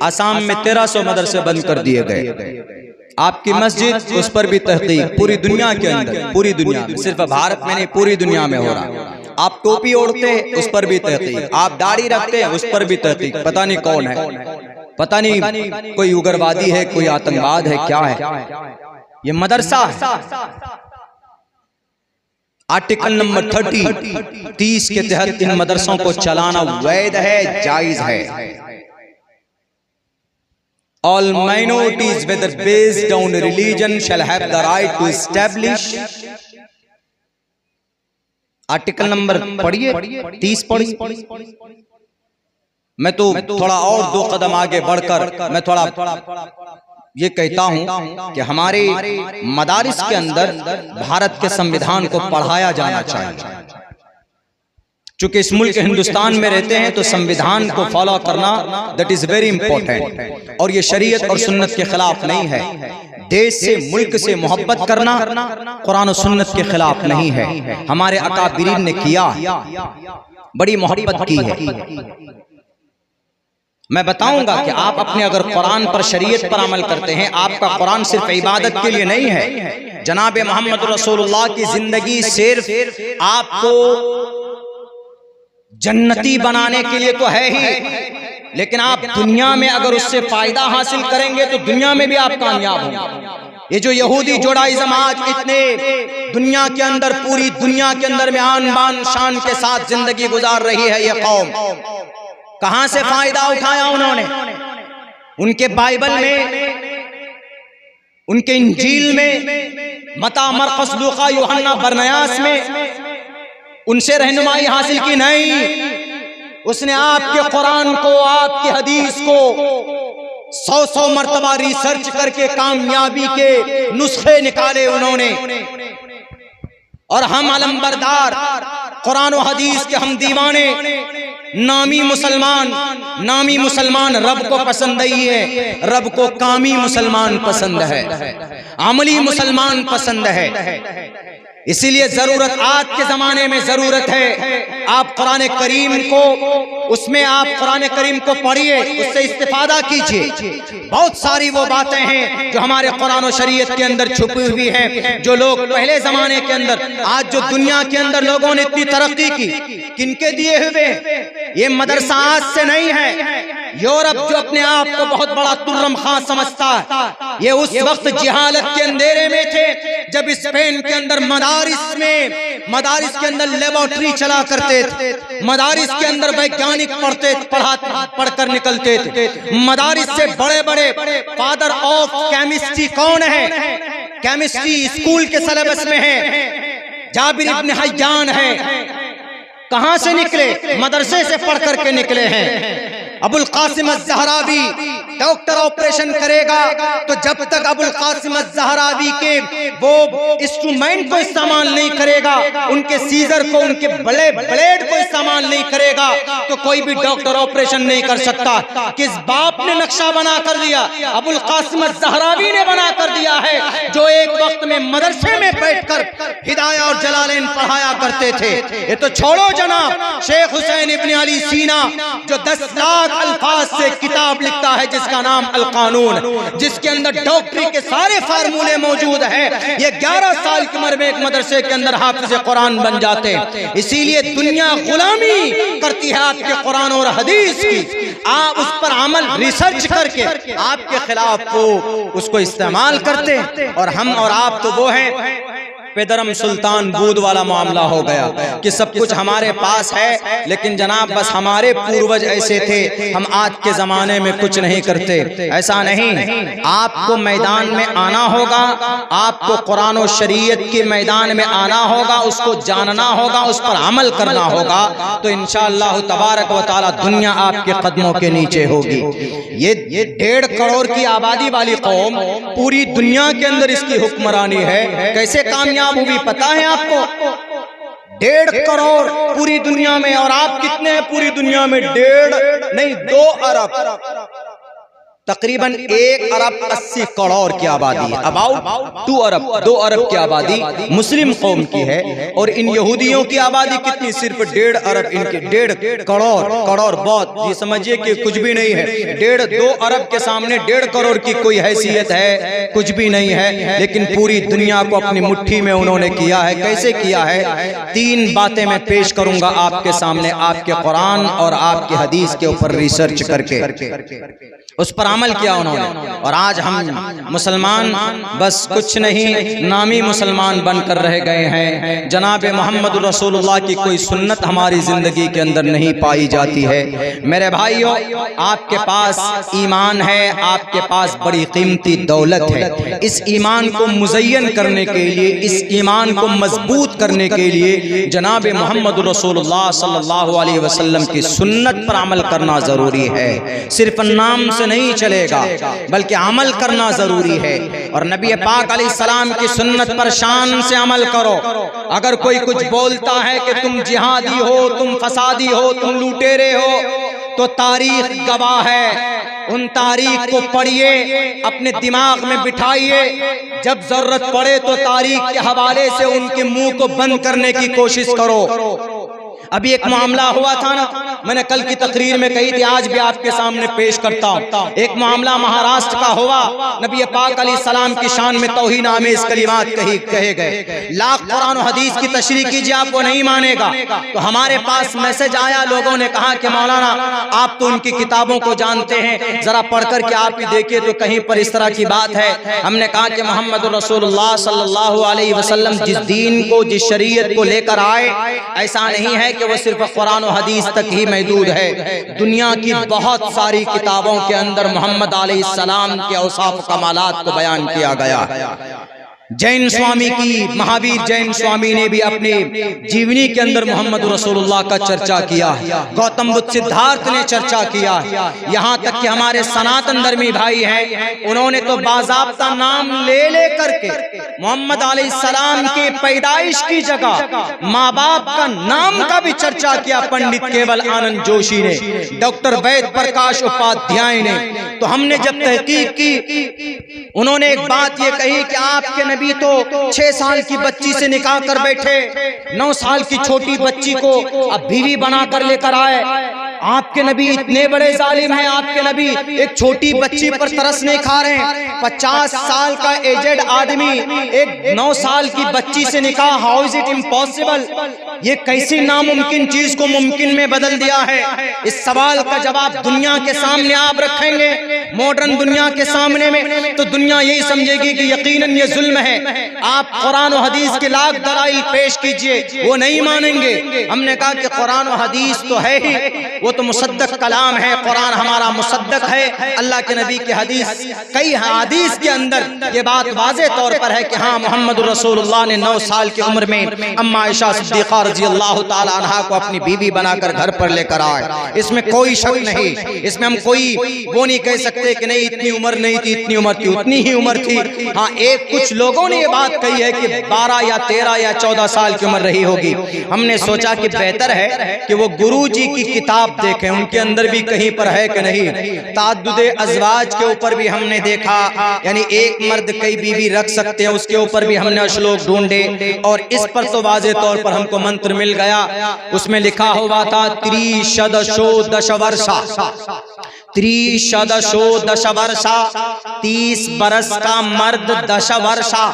आसाम में 1300 मदरसे बंद कर दिए गए। आपकी मस्जिद, उस पर भी तहकीक पूरी दुनिया के अंदर, पूरी दुनिया में, सिर्फ भारत में नहीं पूरी दुनिया में हो रहा। आप टोपी ओढ़ते हैं, उस पर भी तहकीक। आप दाढ़ी रखते हैं, उस पर भी तहकीक। पता नहीं कौन है, पता नहीं कोई उग्रवादी है, कोई आतंकवाद है, क्या है। ये मदरसा है। आर्टिकल नंबर 30 के तहत इन मदरसों को चलाना वैध है, जायज है। All minorities, whether based on religion, shall have the right to establish. Article number पढ़िए, 30 पढ़िए। मैं तो थोड़ा और 2 कदम आगे बढ़कर मैं थोड़ा ये कहता हूं कि हमारे मदारिस के अंदर भारत के संविधान को पढ़ाया जाना चाहिए। चूंकि इस मुल्क हिंदुस्तान में रहते हैं तो संविधान को फॉलो करना दैट इज वेरी इंपॉर्टेंट। और ये शरीयत और सुन्नत के खिलाफ नहीं है। देश से, मुल्क से मोहब्बत करना कुरान और सुन्नत के खिलाफ नहीं है। हमारे अकाबिरीन ने किया, बड़ी मोहब्बत की है। मैं बताऊंगा कि आप अपने अगर कुरान पर, शरीयत पर अमल करते हैं, आपका कुरान सिर्फ इबादत के लिए नहीं है। जनाब मोहम्मद रसूलुल्लाह की जिंदगी सिर्फ आपको जन्नती बनाने के लिए तो है ही, लेकिन आप दुनिया में अगर उससे फायदा हासिल करेंगे तो दुनिया में भी आप कामयाब होंगे। ये जो यहूदी जुडाइज्म आज इतने दुनिया के अंदर, पूरी दुनिया के अंदर में आन बान शान के साथ जिंदगी गुजार रही है, ये कौम कहां से फायदा उठाया उन्होंने? उनके बाइबल में, उनके इंजील में, मता, मरकस, लूका, यूहन्ना, बरनयास में उनसे रहनुमाई हासिल की नहीं। उसने आपके कुरान को, आपकी हदीस को 100 मर्तबा रिसर्च करके कामयाबी के नुस्खे निकाले उन्होंने। और हम अलंबरदार, कुरान और हदीस के हम दीवाने, नामी मुसलमान रब को पसंद नहीं है। रब को कामी मुसलमान पसंद है, अमली मुसलमान पसंद है। इसीलिए जरूरत, आज के जमाने में जरूरत है आप कुरान करीम को, उसमें आप कुरान करीम को पढ़िए, उससे इस्तिफादा कीजिए। बहुत सारी वो बातें हैं जो हमारे कुरान और शरीयत के अंदर छुपी हुई हैं, जो लोग पहले जमाने के अंदर, आज जो दुनिया के अंदर लोगों ने इतनी तरक्की की, किनके दिए हुए? ये मदरसा आज से नहीं है। यूरोप जो अपने आप को बहुत बड़ा तुर्रम खां समझता है, ये उस वक्त जिहालत के अंधेरे में थे जब स्पेन के अंदर मदारिस के अंदर लेबोरेटरी चला करते थे। मदारिस के अंदर वैज्ञानिक पढ़कर निकलते थे। मदारिस से बड़े बड़े फादर ऑफ केमिस्ट्री कौन है? केमिस्ट्री स्कूल के सिलेबस में है, जाबिर इब्न हय्यान है। कहां से निकले? मदरसे से पढ़ करके निकले हैं। अबुल कासिम अज़-ज़हरावी डॉक्टर ऑपरेशन करेगा तो जब तक अबुल कासिम अज़-ज़हरावी के वो इंस्ट्रूमेंट को इस्तेमाल नहीं करेगा, उनके सीजर को, उनके ब्लेड को इस्तेमाल नहीं करेगा, तो कोई भी डॉक्टर ऑपरेशन नहीं कर सकता। किस बाप ने नक्शा बना कर दिया? अबुल कासिम अज़-ज़हरावी ने बना कर दिया है, जो एक वक्त में मदरसे में बैठकर हिदाया और जलालैन पढ़ाया करते थे। ये तो छोड़ो जनाब, शेख हुसैन इब्न अली सीना जो 10 लाख अल्फाज से किताब लिखता है जिसका नाम अल कानून, जिसके अंदर डॉक्टरी के सारे फार्मूले मौजूद हैं। ये 11 साल की उम्र में एक मदरसे के अंदर हाफिज कुरान बन जाते हैं। इसीलिए दुनिया गुलामी करती है आपके कुरान और हदीस की। आप उस पर अमल, रिसर्च करके आपके खिलाफ वो उसको इस्तेमाल करते हैं। और हम और आप तो वो हैं, पेदरम सुल्तान बूद वाला मामला हो गया कि सब कुछ हमारे पास है, लेकिन जनाब बस हमारे पूर्वज ऐसे थे, हम आज के जमाने में कुछ नहीं करते। ऐसा नहीं, आपको मैदान में आना होगा, आपको कुरान और शरीयत के मैदान में आना होगा, उसको जानना होगा, उस पर अमल करना होगा, तो इंशाअल्लाह तबारक व तआला दुनिया आपके कदमों के नीचे होगी। ये 1.5 करोड़ की आबादी वाली कौम पूरी दुनिया के अंदर इसकी हुक्मरानी है, कैसे कामयाब हुई पता है आपको? 1.5 करोड़ पूरी दुनिया में। और आप कितने हैं पूरी दुनिया में? 1.5 नहीं 2 अरब। तकरीबन 1 अरब 80 करोड़ की आबादी है, अबाउट 2 अरब की आबादी मुस्लिम कौम की है। और इन यहूदियों की आबादी कितनी? सिर्फ 1.5 अरब, इनके 1.5 करोड़ बहुत, ये समझिए कि कुछ भी नहीं है। 1.5-2 अरब के सामने 1.5 करोड़ की कोई हैसियत है? कुछ भी नहीं है। लेकिन पूरी दुनिया को अपनी मुट्ठी में उन्होंने किया है। कैसे किया है? 3 बातें मैं पेश करूंगा आपके सामने, आपके कुरान और आपके हदीस के ऊपर रिसर्च करके उस पर अमल किया उन्होंने। और आज हम मुसलमान बस कुछ नहीं, नामी मुसलमान बनकर रह गए हैं। जनाब मोहम्मद रसूलुल्लाह की कोई सुन्नत हमारी जिंदगी के अंदर नहीं पाई जाती है। मेरे भाइयों, आपके पास ईमान है, आपके पास बड़ी कीमती दौलत है। इस ईमान को मुज़य्यन करने के लिए, इस ईमान को मजबूत करने के लिए जनाब मोहम्मद रसूलुल्लाह सल्लल्लाहु अलैहि वसल्लम की सुन्नत पर अमल करना जरूरी है। सिर्फ नाम से नहीं चलेगा, बल्कि अमल करना जरूरी है। और नबी पाक अलैहिस्सलाम की सुन्नत पर शान से अमल करो। अगर कोई कुछ बोलता है कि तुम जिहादी हो, तुम फसादी हो, तुम लुटेरे हो, तो तारीख गवाह है। उन तारीख को पढ़िए, अपने दिमाग में बिठाइए। जब जरूरत पड़े तो तारीख के हवाले से उनके मुंह को बंद करने की कोशिश करो। अभी एक मामला हुआ था ना, मैंने कल की तकरीर में कही थी, आज भी आपके सामने पेश करता हूँ। एक मामला महाराष्ट्र का हुआ। नबी पाक अलैहिस्सलाम की शान में तौहीन आमेज कलिमात कहे गए। लाख कुरान और हदीस की तशरीह कीजिए, आप वो नहीं मानेगा। तो हमारे पास मैसेज आया, लोगों ने कहा कि मौलाना आप तो उनकी किताबों को जानते हैं, जरा पढ़कर के आप ही देखिए तो कहीं पर इस तरह की बात है। हमने कहा कि मोहम्मद रसूलुल्लाह सल्लल्लाहु अलैहि वसल्लम जिस दीन को, जिस शरीयत को लेकर आए, ऐसा नहीं है कि वो सिर्फ कुरान और हदीस तक ही महदूद है। दुनिया की बहुत सारी किताबों के अंदर मोहम्मद अलैहिस्सलाम के औसाफ कमालात को बयान किया गया। जैन स्वामी की, महावीर जैन स्वामी ने भी अपने जीवनी के अंदर मोहम्मद रसूलुल्लाह का चर्चा किया। गौतम बुद्ध सिद्धार्थ ने चर्चा किया। यहाँ तक कि हमारे सनातन धर्मी भाई हैं, उन्होंने तो बाज़ाब्ता नाम ले करके मोहम्मद अलैहिस्सलाम के पैदाइश की जगह माँ बाप का नाम का भी चर्चा किया। पंडित केवल आनंद जोशी ने, डॉक्टर वैद प्रकाश उपाध्याय ने। तो हमने जब तहकीक की, उन्होंने एक बात ये कही कि आपके नबी तो 6 साल की बच्ची से निकाह कर बैठे, 9 साल की छोटी बच्ची को अब बीवी बनाकर लेकर आए। आपके नबी इतने बड़े जालिम हैं। आपके नबी एक छोटी बच्ची पर तरस नहीं खा रहे हैं। 50 साल का एजेड आदमी एक 9 साल की बच्ची से निकाह, हाउ इज इट इम्पॉसिबल? ये कैसी नामुमकिन चीज को मुमकिन में बदल दिया है? इस सवाल का जवाब दुनिया के सामने आप रखेंगे, मॉडर्न दुनिया के सामने में, तो दुनिया यही समझेगी कि यकीनन ये जुल्म है। आप कुरान और हदीस के लाख दलाइल पेश कीजिए, वो नहीं मानेंगे। हमने कहा कि कुरान और हदीस तो है ही, वो तो मुसद्दक कलाम है। कुरान हमारा मुसद्दक है, अल्लाह के नबी की हदीस, कई हदीस के अंदर ये बात वाज़े तौर पर है कि हाँ, मोहम्मद रसूलुल्लाह ने 9 साल की उम्र में अम्मा आयशा सिद्दीक़ा रज़ियल्लाहु ताला अन्हा को अपनी बीवी बनाकर घर पर लेकर आए। इसमें कोई शक नहीं, इसमें हम कोई वो नहीं कह सकते कि नहीं इतनी उम्र नहीं थी, इतनी उम्र थी, उतनी ही उम्र थी। हाँ, एक कुछ लोगों ने ये बात कही है कि 12 या 13 या 14 साल की उम्र रही होगी। हमने सोचा कि बेहतर है कि वो गुरुजी की किताब देखें, उनके अंदर भी कहीं पर है कि नहीं। ताद्दुदे अज़वाज के ऊपर भी हमने देखा, यानी एक मर्द कई बीवी रख सकते हैं, उसके ऊपर भी हमने श्लोक ढूंढे और इस पर तो वाज़े तौर पर हमको मंत्र मिल गया। उसमें लिखा हुआ था त्रिशदशो दशवर्षा, त्रिशदशो दशवर्षा, 30 बरस का मर्द, 10 वर्षा,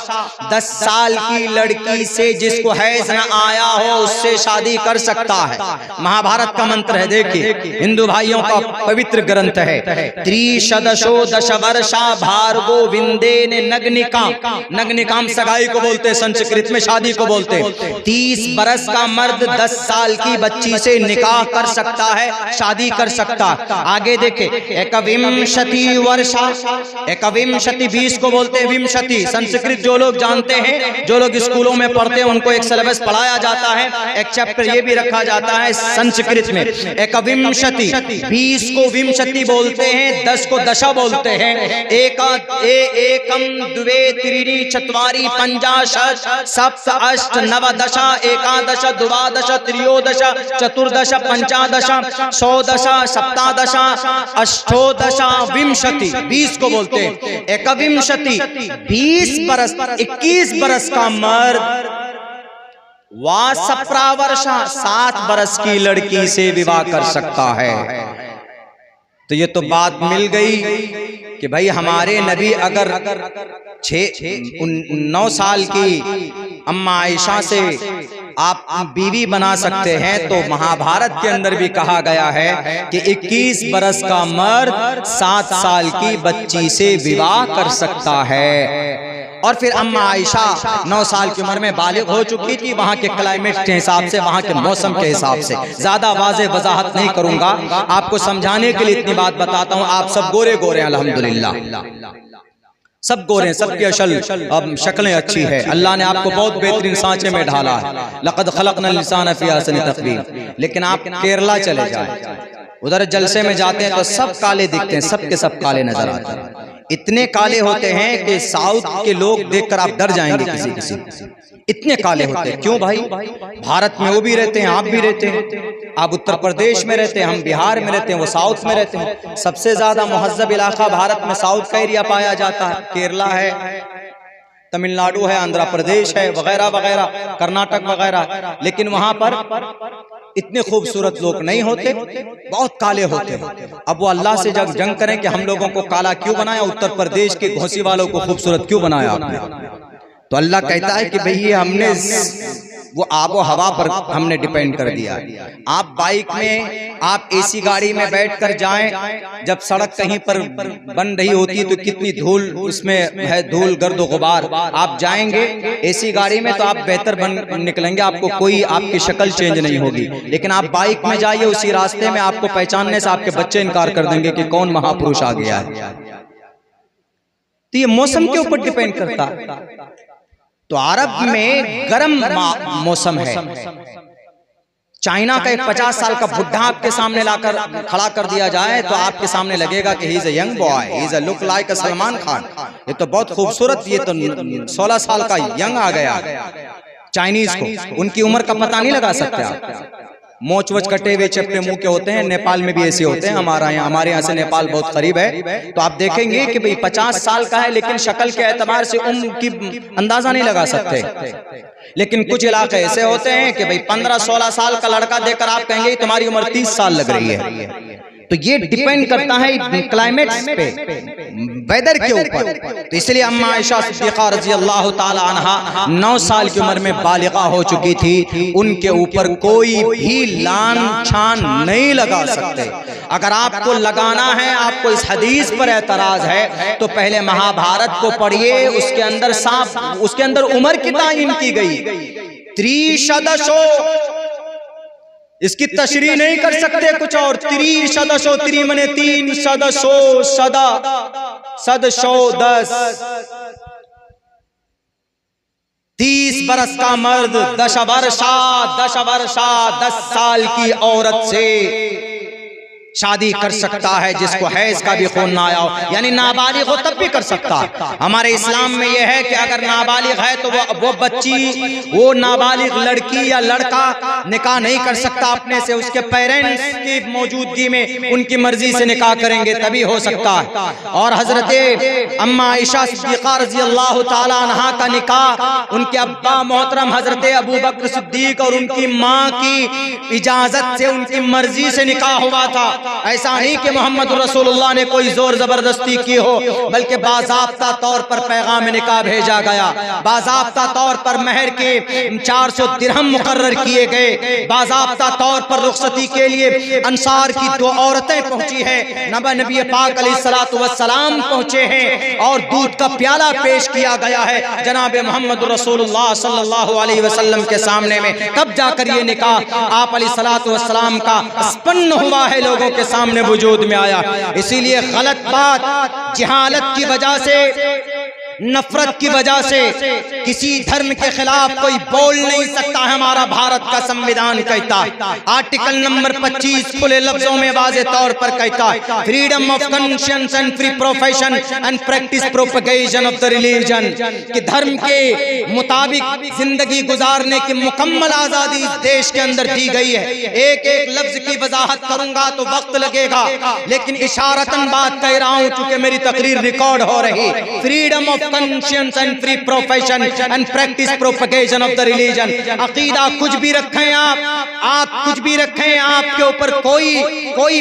10 साल की लड़की से जिसको हैज न आया हो उससे शादी कर सकता है। महाभारत का मंत्र है, देखिए, हिंदू भाइयों का पवित्र ग्रंथ है। त्रिशदशो दशवर्षा भार्गो विंदेन नग्निकाम, नग्निकाम सगाई को बोलते हैं, संस्कृत में शादी को बोलते हैं। 30 बरस का मर्द 10 साल की बच्ची से निकाह कर सकता है, शादी कर सकता। आगे देखे, एकविंशति वर्षा, एकविंशति 20 को बोलते हैं विंशति। संस्कृत जो लोग जानते हैं, जो लोग स्कूलों में पढ़ते हैं, उनको एक सिलेबस पढ़ाया जाता है, एक चैप्टर ये भी रखा जाता है संस्कृत में। एकविंशति, 20 को विंशति बोलते हैं, 10 को दशा बोलते हैं। एकम द्वे त्रीणि चत्वारि पंचाशत् सप्त अष्ट नव दशा एकादश एकादश द्वादश त्रयोदश चतुर्दश पंचादश षोडश सप्तादश अष्टोदश विंशति, 20 को बोलते हैं एकविंशति, 20 बरस 21 बरस का मर्द वा 17 वर्ष 7 बरस की लड़की से विवाह कर सकता है। तो ये तो बात मिल गई कि भाई हमारे नबी अगर 9 साल की अम्मा आयशा से आप बीवी बना सकते हैं, तो महाभारत के अंदर भी कहा गया है कि 21 बरस का मर्द 7 साल की बच्ची से विवाह कर सकता है। और फिर अम्मा आयशा 9 साल की उम्र में बालिग हो चुकी थी। वहाँ के क्लाइमेट के हिसाब से, वहाँ के मौसम के हिसाब से, ज्यादा वाज़ेह वजाहत नहीं करूंगा, आपको समझाने के लिए इतनी बात बताता हूँ। आप सब गोरे गोरे हैं अल्हम्दुलिल्लाह, सब गोरे हैं, सबकी असल शक्लें अच्छी है। अल्लाह ने आपको बहुत बेहतरीन सांचे में ढाला है। लक़द ख़लक़नल इंसान फ़ी अहसनि तक़वीम। लेकिन आप केरला चले जाए, उधर जलसे में जाते हैं तो सब काले दिखते हैं, सब के सब काले नजर आते हैं। इतने काले होते हैं कि साउथ के लोग देखकर आप डर जाएंगे किसी, इतने काले होते हैं। क्यों भाई? भारत में वो भी रहते हैं, आप भी रहते हैं, आप उत्तर प्रदेश में रहते हैं, हम बिहार में रहते हैं, वो साउथ में रहते हैं। सबसे ज्यादा मुहज्जब इलाका भारत में साउथ का एरिया पाया जाता है। केरला है, तमिलनाडु है, आंध्र प्रदेश है, वगैरह वगैरह, कर्नाटक वगैरह। लेकिन वहां पर इतने खूबसूरत लोग नहीं होते, बहुत काले होते हैं। अब वो अल्लाह से जब जंग करें कि हम लोगों को काला क्यों बनाया, उत्तर प्रदेश के घोसी वालों को खूबसूरत क्यों बनाया आपने? तो अल्लाह कहता है कि भाई ये हमने वो आबो हवा पर हमने डिपेंड कर दिया। आप बाइक में, आप एसी गाड़ी में बैठकर जाएं, जब सड़क कहीं पर बन रही होती है तो कितनी धूल उसमें है, धूल गर्द गुबार। आप जाएंगे एसी गाड़ी में तो आप बेहतर बन निकलेंगे, आपको कोई आपकी शक्ल चेंज नहीं होगी। लेकिन आप बाइक में जाइए, उसी रास्ते में आपको पहचानने से आपके बच्चे इनकार कर देंगे कि कौन महापुरुष आ गया है। तो ये मौसम के ऊपर डिपेंड करता है। तो अरब में गर्म मौसम है। चाइना का एक 50 साल का बुढ़ा आपके सामने लाकर खड़ा कर दिया जाए तो आपके सामने लगेगा कि he is a young boy, he is a look like अ सलमान खान। ये तो बहुत खूबसूरत, ये तो 16 साल का यंग आ गया चाइनीज को, उनकी उम्र का पता नहीं लगा सकते आप। मोच वोच कटे हुए चपटे मुंह के होते हैं, नेपाल में भी ऐसे होते हैं। हमारे यहाँ से नेपाल बहुत करीब है। तो आप देखेंगे कि भाई 50 साल का है, लेकिन शक्ल के एतबार से उम्र की अंदाजा नहीं लगा सकते। लेकिन कुछ इलाके ऐसे होते हैं कि भाई 15-16 साल का लड़का देखकर आप कहेंगे तुम्हारी उम्र 30 साल लग रही है। तो ये डिपेंड करता है क्लाइमेट पे, वेदर के ऊपर। तो इसलिए अम्मा आयशा सिद्दीक़ा रज़ी अल्लाह ताला अन्हा 9 साल की उम्र में बालिगा हो चुकी थी। उनके ऊपर कोई भी लान छान नहीं लगा सकते। अगर आपको लगाना है, आपको इस हदीस पर एतराज है, तो पहले महाभारत को पढ़िए, उसके अंदर साफ, उसके अंदर उम्र की तायीन की गई। त्रिशदशो, इसकी तशरीह नहीं कर सकते कुछ और। त्रिशदशो, त्रि मने 3, सदशो सदा, सदशो 10, 30 बरस का मर्द 10 वर्षा 10 साल की औरत से शादी कर सकता है जिसको हैज का भी खून ना आया हो, यानी नाबालिग हो तब भी कर सकता है। हमारे इस्लाम में यह है कि अगर नाबालिग है तो वो बच्ची, वो नाबालिग लड़की या लड़का निकाह नहीं कर सकता अपने से, उसके पेरेंट्स की मौजूदगी में उनकी मर्जी से निकाह करेंगे तभी हो सकता है। और हजरत अम्मा आयशा सिद्दीक़ा रज़ी अल्लाह ताला अन्हा का निकाह उनके अब्बा मोहतरम हजरत अबू बकर सिद्दीक और उनकी माँ की इजाजत से, उनकी मर्जी से निकाह हुआ था। ऐसा नहीं कि मोहम्मद रसूलुल्लाह ने कोई जोर जबरदस्ती की हो, बल्कि बाज़ाब्ता तौर पर पैगाम निकाह भेजा गया। बाज़ाब्ता तौर पर महर के 400 दिरहम मुकर्रर किए गए। बाज़ाब्ता तौर पर रुखसती के लिए अंसार की 2 औरतें पहुंची है, नबी पाक अलैहिस्सलातु वस्सलाम पहुंचे हैं और दूध का प्याला पेश किया गया है जनाब मोहम्मद रसूलुल्लाह सल्लल्लाहु अलैहि वसल्लम के सामने में। तब जाकर ये निकाह आप अलैहिस्सलातु वस्सलाम का स्पन्न हुआ है, लोगों के सामने वजूद में आया। इसीलिए गलत बात, जहालत की वजह से नफरत की वजह से किसी धर्म के खिलाफ कोई बोल नहीं सकता है। हमारा भारत का संविधान कहता है, आर्टिकल नंबर 25 खुले लफ्जों में वाज़े तौर पर कहता है, freedom of conscience and free profession and practice propagation of the religion, कि धर्म के मुताबिक जिंदगी गुजारने की मुकम्मल आजादी इस देश के अंदर दी गई है। एक एक लफ्ज की वजाहत करूंगा तो वक्त लगेगा, लेकिन इशारतन बात कह रहा हूं चूंकि मेरी तकरीर रिकॉर्ड हो रही। Freedom of conscience and free profession and practice propagation of the religion. अकीदा कुछ भी रखें आप कुछ भी रखें, आपके ऊपर कोई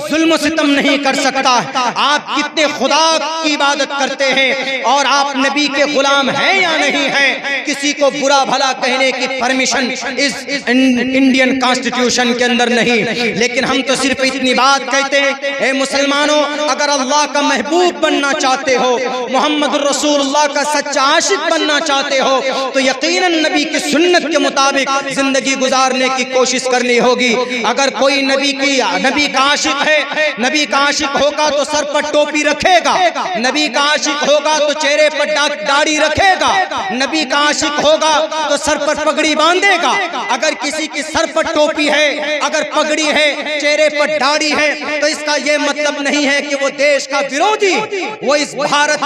जुल्म सितम नहीं कर सकता। आप कितने खुदा की इबादत करते हैं और आप नबी के गुलाम हैं या नहीं हैं, किसी को बुरा भला कहने की परमिशन इस इंडियन कॉन्स्टिट्यूशन के अंदर नहीं। लेकिन हम तो सिर्फ इतनी बात कहते हैं, ए मुसलमानों, अगर अल्लाह का महबूब बनना चाहते हो, मोहम्मद रसूलुल्लाह का सच्चा आशिक बनना चाहते हो, तो यकीनन नबी की सुन्नत के मुताबिक जिंदगी गुजारने की कोशिश करनी होगी। अगर कोई नबी का आशिक है, नबी का आशिक होगा तो सर पर टोपी रखेगा, नबी का आशिक होगा तो चेहरे पर दाढ़ी रखेगा, नबी का आशिक होगा तो सर पर पगड़ी बांधेगा। अगर किसी की सर पर टोपी है, अगर पगड़ी है, चेहरे पर दाढ़ी है, तो इसका यह मतलब नहीं है कि वो देश का विरोधी, वो इस भारत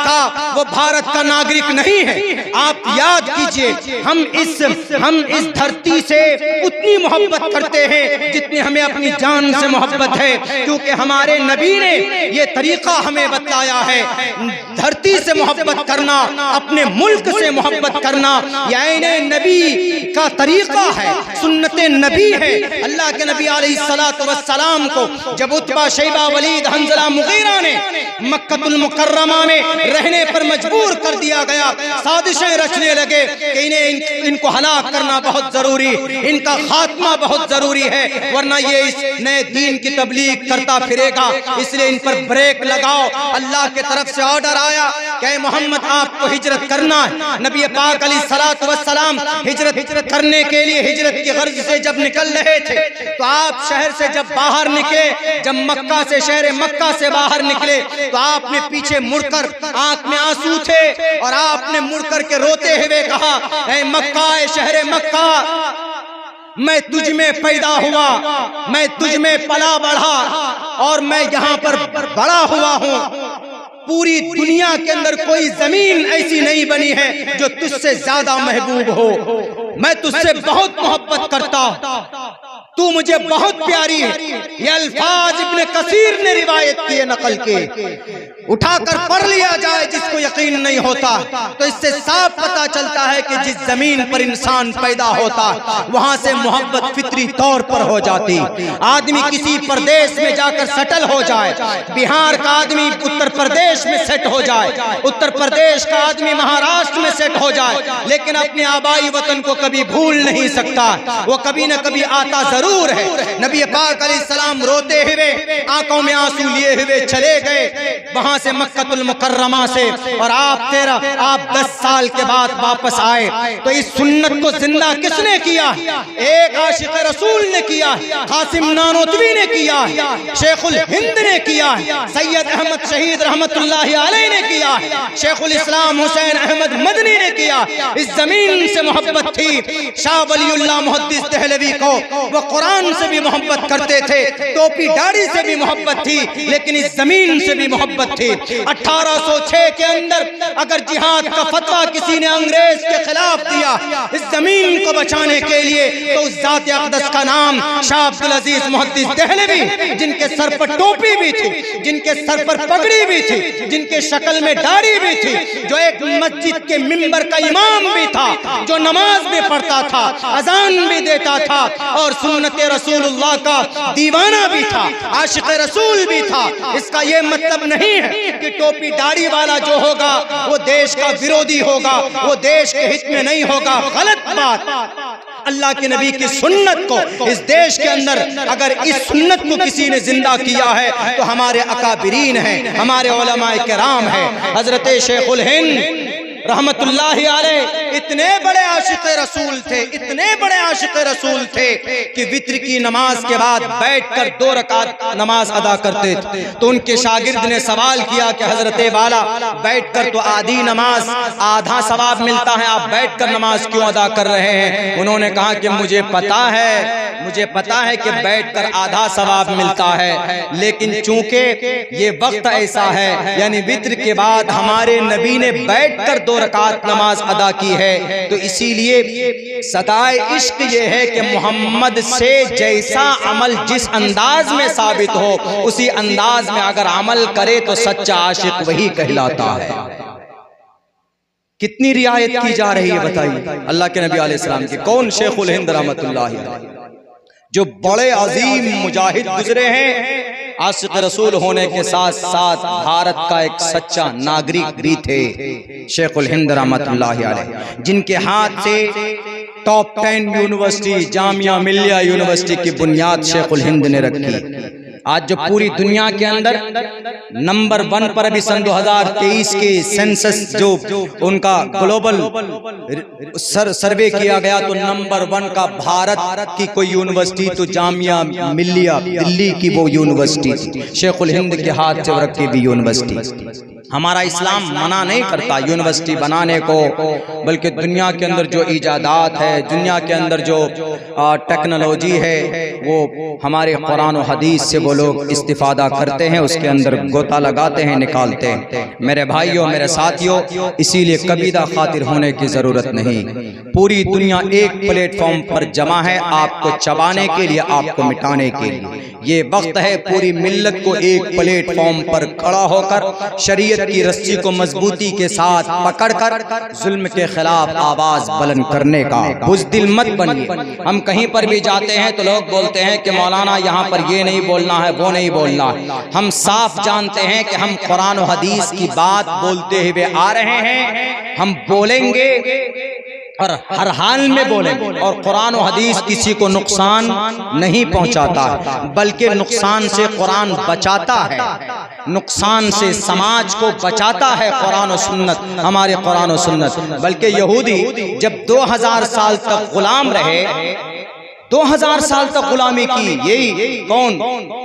का नागरिक नहीं है। आप याद कीजिए, हम इस धरती से उतनी मोहब्बत करते हैं जितनी हमें अपनी जान से मोहब्बत है, क्योंकि हमारे नबी ने ये तरीका हमें बताया है। धरती से मोहब्बत करना, अपने मुल्क से मोहब्बत करना, यानी नबी का तरीका है, सुन्नते नबी है। अल्लाह के नबी अलैहिस्सलातु वस्सलाम को जब उतबा, शैबा, वलीद, हंज़ला, मुगीरा ने मक्कतुल मुकर्रमा में रहने पर मजबूर कर दिया गया, साजिशें रचने लगे कि इनको हलाक करना बहुत जरूरी, इनका खात्मा बहुत जरूरी है, वरना ये इस नए दीन की तबलीग करता फिरेगा, इसलिए इन पर ब्रेक लगाओ। अल्लाह के तरफ से ऑर्डर आया कि मोहम्मद आपको हिजरत करना है। नबी पाक अलैहिस्सलातु वस्सलाम हिजरत करने के लिए हिजरत की गर्ज से जब निकल रहे थे, तो आप शहर से जब बाहर निकले, जब मक्का से, शहर मक्का से बाहर निकले, तो आपने पीछे मुड़कर, आंख में आंसू थे और आपने मुड़कर के रोते हुए कहा, ऐ मक्का, ऐ शहर मक्का, मैं तुझ में पैदा हुआ, मैं तुझ में पला बढ़ा और मैं यहाँ पर बड़ा हुआ हूँ। पूरी दुनिया के अंदर कोई जमीन ऐसी नहीं बनी है जो तुझसे ज्यादा महबूब हो। मैं तुझसे बहुत मोहब्बत करता, तू मुझे बहुत प्यारी है। ये अल्फाज इब्ने कसीर ने रिवायत किए, नकल के, उठाकर पढ़ लिया जाए जिसको यकीन नहीं होता, तो इससे साफ पता चलता है कि जिस जमीन पर इंसान पैदा होता वहां से मोहब्बत फितरी तौर पर हो जाती। आदमी किसी प्रदेश में जाकर सेटल हो जाए, बिहार का आदमी उत्तर प्रदेश में सेट हो जाए, उत्तर प्रदेश का आदमी महाराष्ट्र में सेट हो जाए, लेकिन अपने आबाई वतन को कभी भूल नहीं सकता, वो कभी न कभी आता जरूर है। नबी पाक अलैहिस्सलाम रोते हुए, आंखों में आंसू लिए हुए चले गए वहां से, मक्कतुल मुकर्रमा से, और आप 10 साल के बाद वापस आए। तो इस सुन्नत को जिंदा किसने किया? एक आशिक रसूल ने किया, कासिम नानोतवी ने किया, शेखुल हिंद ने किया, सैयद अहमद शहीद रहमतुल्लाहि अलैह ने किया, शेखुल इस्लाम हुसैन अहमद मदनी ने किया। इस जमीन से मोहब्बत थी। शाह वलीउल्लाह मुहद्दिस दहलवी को वो कुरान से भी मोहब्बत करते थे, टोपी दाढ़ी से भी मोहब्बत थी, लेकिन इस जमीन से भी मोहब्बत थी। 1806 के अंदर अगर जिहाद का फतवा किसी ने अंग्रेज के खिलाफ दिया इस जमीन को बचाने के लिए, तो उस जात अक़दस का नाम शाह अब्दुल अजीज मुहद्दिस दहलवी, जिनके सर पर टोपी भी थी, जिनके सर पर पगड़ी भी थी, जिनके शक्ल में दाढ़ी भी थी, जो एक मस्जिद के मिंबर का इमाम भी था, जो नमाज भी पढ़ता था, अजान भी देता था और सुन्नत रसूलुल्लाह का दीवाना भी था, आशिक रसूल भी था। इसका यह मतलब नहीं है कि टोपी दाढ़ी वाला जो होगा वो देश का विरोधी होगा, वो देश के हित में नहीं होगा। गलत बात। अल्लाह के नबी की सुन्नत को इस देश के अंदर अगर इस सुन्नत को किसी ने जिंदा किया है तो हमारे अकाबिरीन हैं, हमारे उलमाए किराम हैं। हजरत शेखुल हिंद रहमतुल्लाहि अलैह इतने बड़े आशिक़ रसूल थे, इतने बड़े आशिक़ रसूल थे कि वित्र की नमाज के बाद बैठकर 2 रकात नमाज अदा करते थे। तो उनके शागिर्द ने सवाल किया कि हजरत वाला, बैठकर तो आधी नमाज आधा सवाब मिलता है, आप बैठकर नमाज क्यों अदा कर रहे हैं? उन्होंने कहा कि मुझे पता है कि बैठकर आधा सवाब मिलता है, लेकिन चूंकि ये वक्त ऐसा है, यानी वित्र के बाद हमारे नबी ने बैठकर 2 रकात नमाज अदा की है, तो इसीलिए सदाए इश्क ये है कि मोहम्मद से जैसा अमल जिस अंदाज में साबित हो, उसी अंदाज में अगर अमल करे तो सच्चा आशिक वही कहलाता है। कितनी रियायत की जा रही है बताइए अल्लाह के नबी अलैहिस्सलाम की। कौन शेखुल हिंद रहमतुल्लाहि अलैह, जो बड़े अजीम मुजाहिद गुजरे हैं, आशिक़ रसूल होने के साथ साथ भारत का एक सच्चा नागरिक भी थे, शेखुल हिंद रहमतुल्लाहि अलैह, जिनके हाथ से top 10 university, Jamia Millia university की बुनियाद शेखुल हिंद ने रखी। आज जो पूरी दुनिया के अंदर नंबर 1 पर अभी सन 2023 के सेंसस जो उनका ग्लोबल सर्वे किया गया, तो नंबर 1 का भारत की कोई यूनिवर्सिटी तो जामिया मिल्लिया दिल्ली की वो यूनिवर्सिटी, शेखुल हिंद के हाथ से रखी हुई यूनिवर्सिटी। हमारा इस्लाम मना नहीं करता यूनिवर्सिटी बनाने को, बल्कि दुनिया के अंदर जो इजादात है, दुनिया के अंदर जो टेक्नोलॉजी है, वो हमारे कुरान और हदीस से वो लोग इस्तिफादा करते हैं, उसके अंदर गोता लगाते हैं, निकालते हैं। मेरे भाइयों, मेरे साथियों, इसीलिए कबीदा खातिर होने की ज़रूरत नहीं। पूरी दुनिया एक प्लेटफॉर्म पर जमा है, आपको चबाने के लिए, आपको मिटाने के लिए। ये वक्त है पूरी मिल्लत को एक प्लेटफॉर्म पर खड़ा होकर शरीयत की रस्सी को मजबूती के साथ पकड़कर जुल्म के खिलाफ आवाज बुलंद करने का। बुज़दिल मत बनिए। हम कहीं पर भी जाते हैं तो लोग बोलते हैं कि मौलाना यहाँ पर ये नहीं बोलना है, वो नहीं बोलना है। हम साफ जानते हैं कि हम कुरान और हदीस की बात बोलते हुए आ रहे हैं, हम बोलेंगे और हर हाल में बोलेंगे, और कुरान और हदीस किसी को नुकसान नहीं पहुंचाता है, बल्कि नुकसान से कुरान बचाता है, नुकसान से समाज को बचाता है कुरान और सुन्नत, हमारे कुरान और सुन्नत। बल्कि यहूदी जब 2000 साल तक गुलाम रहे, 2000 साल तक गुलामी की, यही कौन,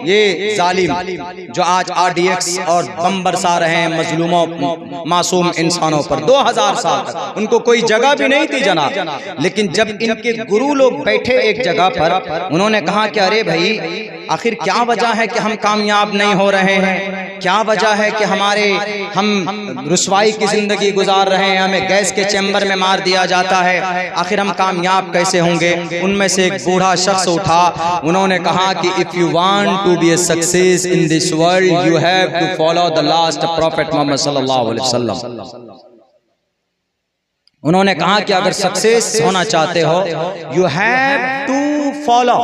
ये जालिम जो आज RDX और बम बरसा रहे हैं मजलूमों मासूम इंसानों पर। 2000 साल तक उनको कोई जगह भी नहीं थी जनाब। लेकिन जब इनके गुरु लोग बैठे एक जगह पर, उन्होंने कहा कि अरे भाई, आखिर क्या वजह है कि हम कामयाब नहीं हो रहे हैं, क्या वजह है कि हम रुसवाई की जिंदगी गुजार रहे हैं, हमें गैस के चैम्बर में मार दिया जाता है, आखिर हम कामयाब कैसे होंगे? उनमें से एक बूढ़ा शख्स उठा, उन्होंने कहा कि if you want to be a success in this world you have to follow the last prophet Mohammad सल्लल्लाहु अलैहि वसल्लम। उन्होंने कहा कि अगर सक्सेस होना चाहते हो, you have to follow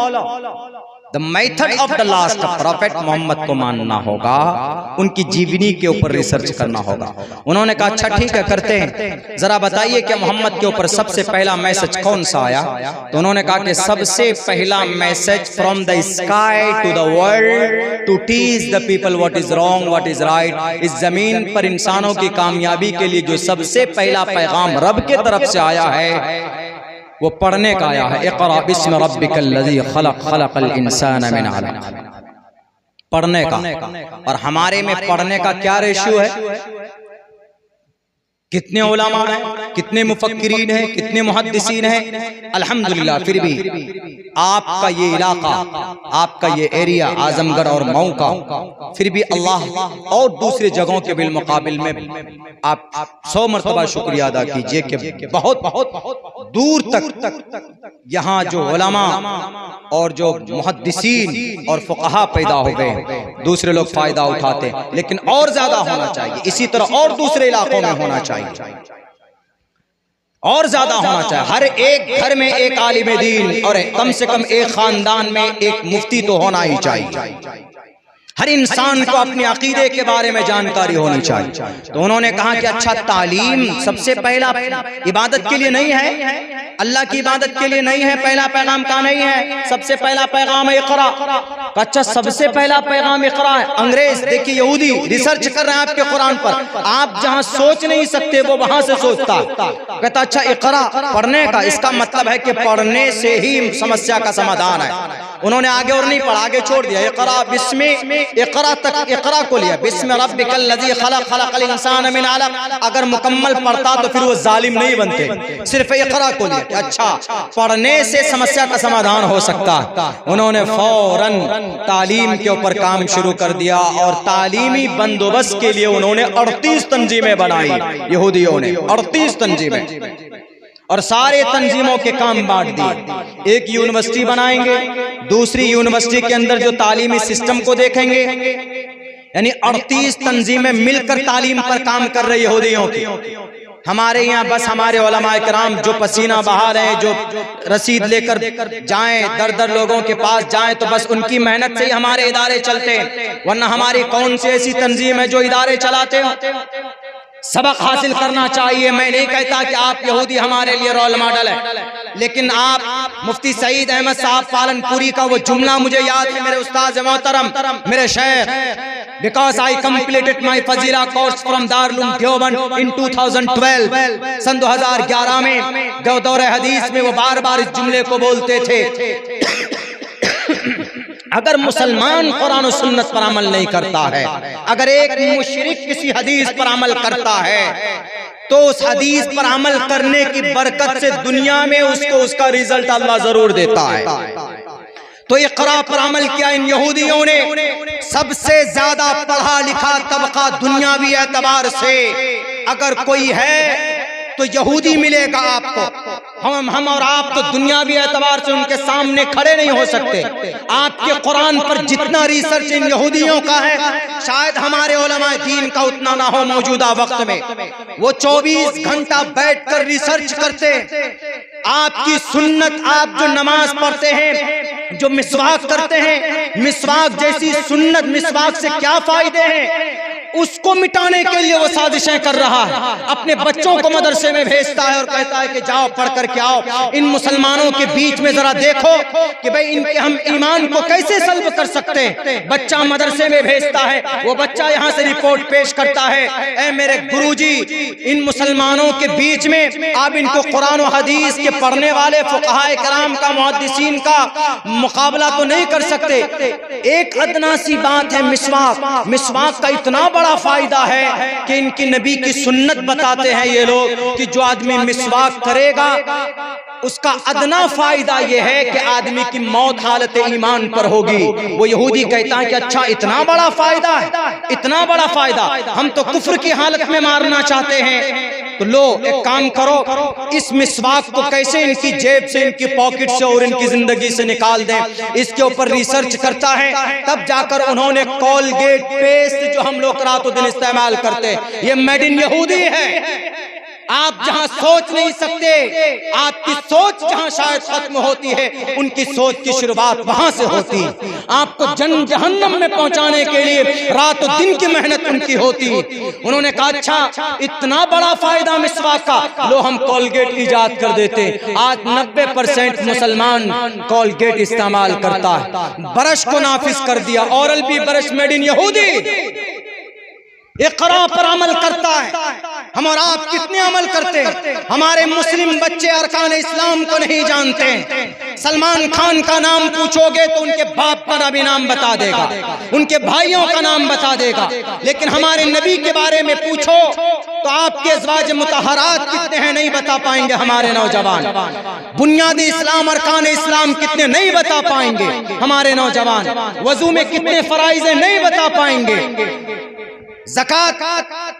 the method of the last prophet, Mohammad को मानना होगा, उनकी जीवनी के ऊपर रिसर्च करना होगा। उन्होंने कहा अच्छा ठीक है, करते हैं, जरा बताइए कि मोहम्मद के ऊपर सबसे पहला मैसेज कौन सा आया? तो उन्होंने कहा कि सबसे पहला message from the sky to the world to teach the people what is wrong what is right. इस जमीन पर इंसानों की कामयाबी के लिए जो सबसे पहला पैगाम रब के तरफ से आया है, वो पढ़ने का आया है। इक़रा बिस्मि रब्बिकल लज़ी खलक़ खलक़ल इंसाना मिन अलक़, पढ़ने का। और हमारे में पढ़ने का क्या रेशियो है? कितने उलमा हैं, कितने मुफक्किरीन हैं, कितने मुहद्दिसीन हैं? अल्हम्दुलिल्लाह फिर भी आपका ये इलाका, आपका ये एरिया आजमगढ़ और मऊ का, फिर भी अल्लाह और दूसरे जगहों के बिलमुकाबिल में आप 100 मरतबा शुक्रिया अदा कीजिए कि बहुत बहुत दूर तक यहाँ जो उलमा और जो मुहद्दिसीन और फुक़हा पैदा हो गए, दूसरे लोग फायदा उठाते हैं, लेकिन और ज्यादा होना चाहिए। इसी तरह और दूसरे इलाकों में होना चाहिए, और ज्यादा होना चाहिए। हर एक घर में एक आलिम दीन और कम से कम एक खानदान में एक मुफ्ती तो होना ही चाहिए। हर इंसान को अपने अकीदे के बारे में जानकारी होनी चाहिए। तो उन्होंने कहा कि अच्छा, तालीम सबसे पहला इबादत के लिए नहीं है, अल्लाह की इबादत के लिए नहीं है, पहला पैगाम का नहीं है, सबसे पहला पैगाम इक़रा। अच्छा, सबसे पहला पैगाम इक़रा है। अंग्रेज देखिए, यहूदी रिसर्च कर रहे हैं आपके कुरान पर, आप जहां सोच नहीं सकते वो वहां से सोचता। कहता अच्छा इक़रा, पढ़ने का, इसका मतलब है कि पढ़ने से ही समस्या का समाधान है। उन्होंने आगे और नहीं पढ़ा, आगे छोड़ दिया। इक़रा बिस्मि, इक़रा तक इक़रा को लिया, बिस्मि रब्बिकल लज़ी खलक़ खलक़ल इंसान मिन अलक़। अगर मुकम्मल पढ़ता तो फिर वो जालिम नहीं बनते, सिर्फ इक़रा को लिया। अच्छा, पढ़ने से समस्या का समाधान हो सकता। उन्होंने फौरन तालीम के ऊपर काम शुरू कर दिया और तालीमी बंदोबस्त के लिए उन्होंने 38 तंजीमें बनाई। यहूदियों ने 38 तंजीमें, और सारे तंजीमों के काम बांट दिए। एक यूनिवर्सिटी बनाएंगे, दूसरी यूनिवर्सिटी के अंदर जो तालीमी सिस्टम को देखेंगे, यानी 38 तंजीमें मिलकर तालीम पर काम कर रही यहूदियों की। हमारे यहाँ बस हमारे उलमाए किराम जो पसीना बहा रहे हैं, जो रसीद लेकर जाएं, दर दर लोगों के पास जाएं, तो बस उनकी मेहनत से ही हमारे इदारे चलते हैं। वरना हमारी कौन सी ऐसी तंजीम है जो इदारे चलाते हो? सबक हासिल करना चाहिए। मैं नहीं कहता कि आप यहूदी हमारे लिए रोल मॉडल है, लेकिन आप मुफ्ती सईद अहमद साहब पालनपुरी का वो जुमला मुझे याद है, मेरे उस्ताद मोहतरम, मेरे शेख, बिकॉज आई कंप्लीटेड माई फजीला course from Darul Uloom Deoband in 2012, सन 2011 में दौरे हदीस में वो बार बार इस जुमले को बोलते थे। अगर मुसलमान कुरान और सुन्नत पर अमल नहीं करता है, अगर एक मुशरिक किसी हदीस पर अमल करता है, तो उस हदीस पर अमल करने की बरकत से दुनिया में उसको उसका रिजल्ट अल्लाह जरूर देता है। तो इक़रा पर अमल किया इन यहूदियों ने। सबसे ज्यादा पढ़ा लिखा तबका दुनियावी एतबार से अगर कोई है तो यहूदी मिलेगा आपको। हम और आप तो दुनियावी एतबार से उनके सामने खड़े नहीं हो सकते। आपके कुरान पर जितना रिसर्च इन यहूदियों का है, शायद हमारे उलमाए दीन का उतना ना हो मौजूदा वक्त में। वो 24 घंटा बैठकर रिसर्च करते। आपकी सुन्नत, आप जो नमाज पढ़ते हैं, जो मिसवाक करते हैं, मिसवाक जैसी सुन्नत, मिसवाक से क्या फायदे हैं, उसको मिटाने के लिए वो साजिशें कर रहा है। अपने बच्चों को मदरसे में भेजता है और कहता है कि जाओ पढ़ करके आओ। इन मुसलमानों के बीच में जरा देखो कि भाई इनके हम ईमान को कैसे सल्ब कर सकते हैं। बच्चा मदरसे में भेजता है, वो बच्चा यहाँ से रिपोर्ट पेश करता है, ऐ मेरे गुरुजी, इन मुसलमानों के बीच में आप इनको कुरान और हदीस के पढ़ने वाले फुक़हाए किराम का, मुहद्दिसीन का मुकाबला तो नहीं कर सकते। एक अदना सी बात है मिसवाक। मिसवाक का इतना बड़ा फायदा है कि इनकी नबी की सुन्नत बताते हैं ये लोग कि जो आदमी मिसवाक करेगा उसका अदना फायदा यह है कि आदमी की मौत हालत ईमान पर होगी। वो यहूदी कहता है कि अच्छा इतना बड़ा फायदा है, इतना बड़ा फायदा, हम तो कुफ्र की हालत में मारना चाहते हैं। तो लो एक काम करो, इस मिसवाक को कैसे इनकी जेब से, इनकी पॉकेट से और इनकी जिंदगी से निकाल दें, इसके ऊपर रिसर्च करता है। तब जाकर उन्होंने कोलगेट पेस्ट जो हम लोग रातों दिन इस्तेमाल करते हैं, ये मेड इन यहूदी है। आप जहां सोच नहीं सकते, आपकी सोच जहां शायद खत्म होती है, उनकी सोच की शुरुआत वहां से होती है। आपको जहन्नम में पहुंचाने के लिए रातों दिन की मेहनत उनकी होती है। उन्होंने कहा अच्छा इतना बड़ा फायदा मिसवाक का, लो हम कोलगेट इजाद कर देते। आज 90% मुसलमान कोलगेट इस्तेमाल करता है। ब्रश को नाफिज कर दिया, oral B brush made in यहूदी। इक़रा पर अमल करता है। हम और आप कितने अमल करते हैं? हमारे मुस्लिम बच्चे अरकान इस्लाम को नहीं जानते। सलमान खान का नाम पूछोगे तो उनके बाप का भी नाम बता देगा, उनके भाइयों का नाम बता देगा, लेकिन हमारे नबी के बारे में पूछो तो आपके अज़वाज मुतहरात कितने हैं नहीं बता पाएंगे हमारे नौजवान। बुनियादी इस्लाम, अरकान इस्लाम कितने नहीं बता पाएंगे हमारे नौजवान। वजू में कितने फराइज़ नहीं बता पाएंगे। ज़कात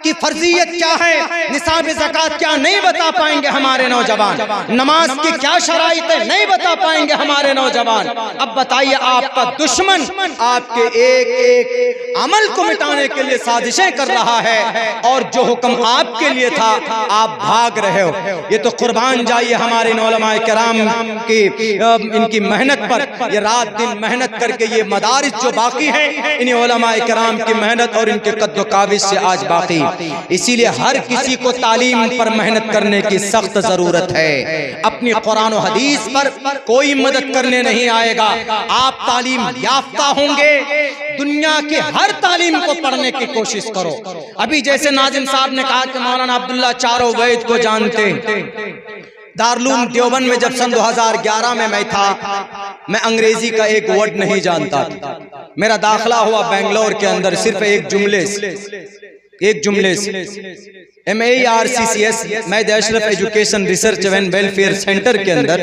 की फर्जियत क्या है, निसाब ज़कात क्या नहीं बता पाएंगे हमारे नौजवान, नमाज की क्या शराइत है नहीं बता पाएंगे हमारे नौजवान। अब बताइए, आपका दुश्मन आपके एक एक अमल को मिटाने के लिए साजिशें कर रहा है और जो हुक्म आपके लिए था आप भाग रहे हो। ये तो कुर्बान जाइए हमारे उलमाए किराम की इनकी मेहनत पर, ये रात दिन मेहनत करके ये मदारिस जो बाकी है, इन्हीं उलमाए किराम की मेहनत और इनके कद्दो काबिज से आज बाकी। इसीलिए हर किसी को तालीम पर मेहनत करने की सख्त जरूरत है। अपनी कुरान और हदीस पर कोई मदद करने नहीं आएगा। आप तालीम याफ्ता होंगे, दुनिया के हर तालीम को पढ़ने की कोशिश करो। अभी जैसे नाजिम साहब ने कहा कि मौलाना अब्दुल्ला चारों वैद को जानते। दारुल देवबंद में जब सन 2011 में मैं था, मैं अंग्रेजी का एक वर्ड नहीं जानता था। मेरा दाखिला हुआ बेंगलोर के अंदर सिर्फ एक जुमले से MARCCS मैद Ashraf education research and welfare centre के अंदर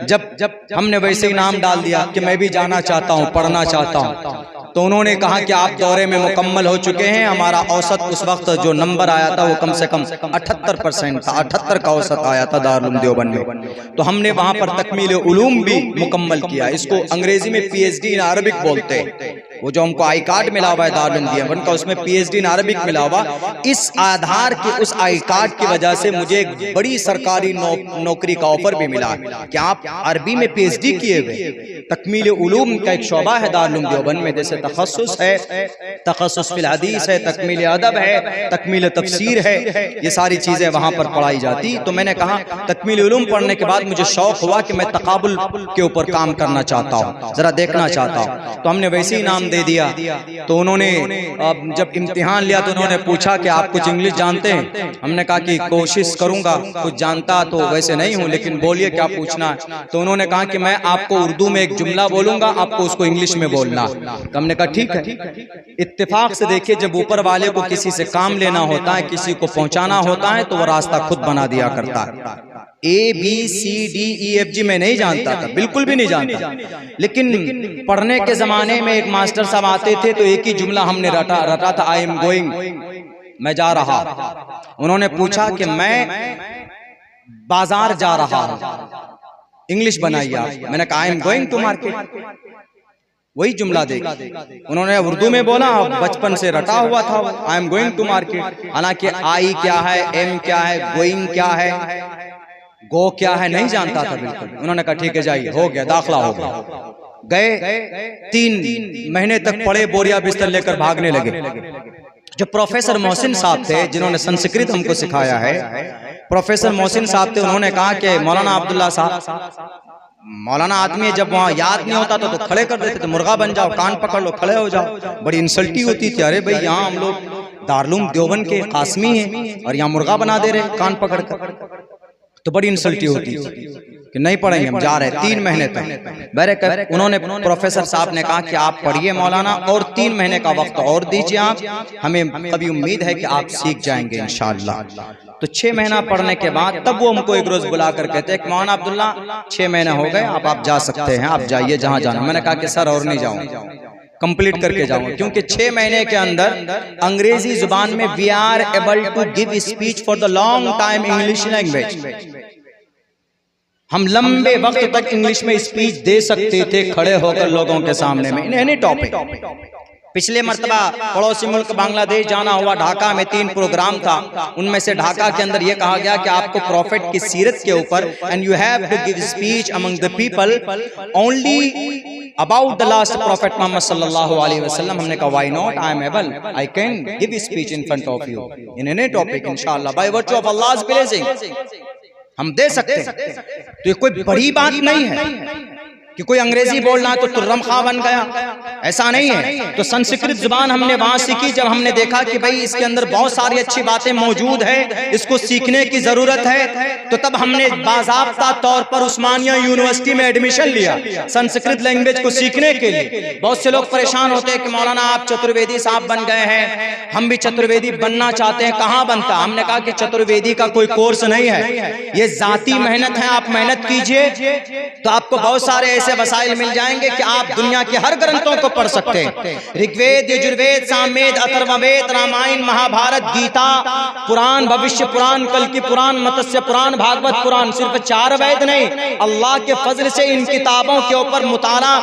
जब हमने वैसे ही नाम डाल दिया कि मैं भी जाना चाहता हूँ, पढ़ना चाहता हूँ, तो उन्होंने कहा कि आप दौरे में मुकम्मल हो चुके हैं। हमारा औसत उस वक्त जो नंबर आया था वो कम से कम 78% था, 78 का औसत आया था दारुल देवबंद में। तो हमने वहाँ पर तकमील उलूम भी मुकम्मल किया। इसको अंग्रेजी में PhD इन अरबिक बोलते हैं। वो जो हमको आई कार्ड मिला हुआ है दारुल देवबंद का, उसमें PhD इन अरबिक मिला हुआ। इस आधार के उस आई कार्ड की वजह से मुझे एक बड़ी सरकारी नौकरी का ऑफर भी मिला कि आप अरबी में PhD किए हुए। तकमील उलूम का एक शोबा है दारुल देवबंद में, जैसे तखस्सुस है, तखस्सुस फिल हदीस है, तकमील अदब है, तकमील तफसीर है, ये सारी चीजें वहां पर पढ़ाई जाती। तो मैंने कहा तकमील उलूम पढ़ने के बाद मुझे शौक हुआ कि मैं तकाबुल के ऊपर काम करना चाहता हूँ, जरा देखना चाहता हूँ। तो हमने वैसे ही नाम दे दिया। तो उन्होंने जब इम्तिहान लिया तो उन्होंने पूछा कि आप कुछ इंग्लिश जानते हैं? हमने कहा कि कोशिश करूंगा, कुछ जानता तो वैसे नहीं हूँ, लेकिन बोलिए क्या पूछना है। तो उन्होंने कहा कि मैं आपको उर्दू में एक जुमला बोलूंगा, आपको उसको इंग्लिश में बोलना। हमने कहा ठीक है। इत्तेफाक से देखिए, जब ऊपर वाले को किसी से काम लेना होता है, किसी को पहुंचाना होता है, तो वो रास्ता खुद बना दिया करता है। ABCDEFG मैं नहीं जानता था, बिल्कुल भी नहीं जानता। लेकिन पढ़ने के जमाने में एक मास्टर साहब आते थे तो एक ही जुमला हमने रटा था, आई एम गोइंग, मैं जा रहा। उन्होंने पूछा कि मैं बाजार जा रहा हूं, इंग्लिश बनाइए आप। मैंने कहा I am going to market, वही जुमला देखिए। उन्होंने उर्दू में बोला, बचपन से रटा हुआ था I am going to market. हालांकि आई क्या है, एम क्या है, गोइंग क्या है, गो क्या है नहीं जानता था बिल्कुल। उन्होंने कहा ठीक है जाइए, हो गया, दाखिला हो गया। गए 3 महीने तक पढ़े, बोरिया बिस्तर लेकर भागने लगे। जो प्रोफेसर मोहसिन साहब थे, जिन्होंने संस्कृत हमको सिखाया है, प्रोफेसर मोहसिन साहब थे, उन्होंने कहा कि मौलाना अब्दुल्ला साहब, मौलाना आदमी जब वहाँ याद नहीं होता तो खड़े कर देते थे, मुर्गा बन जाओ, कान पकड़ लो, खड़े हो जाओ। बड़ी इंसल्टी होती थी, अरे भाई यहाँ हम लोग दारुल देवबंद के कासमी हैं और यहाँ मुर्गा बना दे रहे कान पकड़ कर, तो बड़ी इंसल्टी होती थी कि नहीं पढ़ेंगे, हम जा रहे 3 महीने तक। उन्होंने प्रोफेसर साहब ने कहा कि आप पढ़िए मौलाना, और 3 महीने का वक्त और दीजिए आप, हमें कभी उम्मीद है कि आप सीख जाएंगे इंशाअल्लाह। तो 6 महीना पढ़ने के बाद तब वो हमको एक रोज बुला कर कहते हैं कि मौलाना अब्दुल्ला 6 महीने हो गए, आप जा सकते हैं, आप जाइए जहां जाना। मैंने कहा कि सर और नहीं जाऊंगा, कंप्लीट करके जाऊंगा, क्योंकि 6 महीने के अंदर अंग्रेजी जुबान में we are able to give speech for the long time English language. हम लंबे वक्त तक इंग्लिश में स्पीच दे सकते थे खड़े होकर लोगों के सामने में, इन एनी टॉपिक। पिछले मर्तबा पड़ोसी मुल्क बांग्लादेश जाना हुआ, ढाका में 3 प्रोग्राम था। उनमें से ढाका के अंदर यह कहा गया कि आपको प्रॉफिट की सीरत के ऊपर, and you have to give speech among the people only about the last prophet Mohammad सल्लल्लाहु अलैहि वसल्लम। हमने कहा why not, I am able, I can give speech in front of you in any topic इंशाअल्लाह, by virtue of Allah's blessing हम दे सकते हैं। तो ये कोई बड़ी बात नहीं है कि कोई अंग्रेजी बोलना है तो तुर्रम खां बन गया, ऐसा नहीं है। तो संस्कृत जुबान हमने वहां सीखी, जब हमने देखा कि भाई इसके अंदर बहुत सारी अच्छी बातें मौजूद है, इसको सीखने की जरूरत है, तो तब हमने बाज़ाब्ता तौर पर उस्मानिया यूनिवर्सिटी में एडमिशन लिया संस्कृत लैंग्वेज को सीखने के लिए। बहुत से लोग परेशान होते हैं कि मौलाना आप चतुर्वेदी साहब बन गए हैं, हम भी चतुर्वेदी बनना चाहते हैं, कहाँ बनता? हमने कहा कि चतुर्वेदी का कोई कोर्स नहीं है, ये जाती मेहनत है। आप मेहनत कीजिए तो आपको बहुत सारे ऐसे वसाइल मिल जाएंगे कि आप दुनिया के हर ग्रंथों को पढ़ सकते हैं। ऋग्वेद, यजुर्वेद, सामवेद, अथर्ववेद, रामायण, महाभारत, गीता, पुराण, भविष्य पुराण, कल की पुराण, मत्स्य पुराण, भागवत पुराण, सिर्फ 4 वेद नहीं, अल्लाह के फजल से इन किताबों के ऊपर मुताला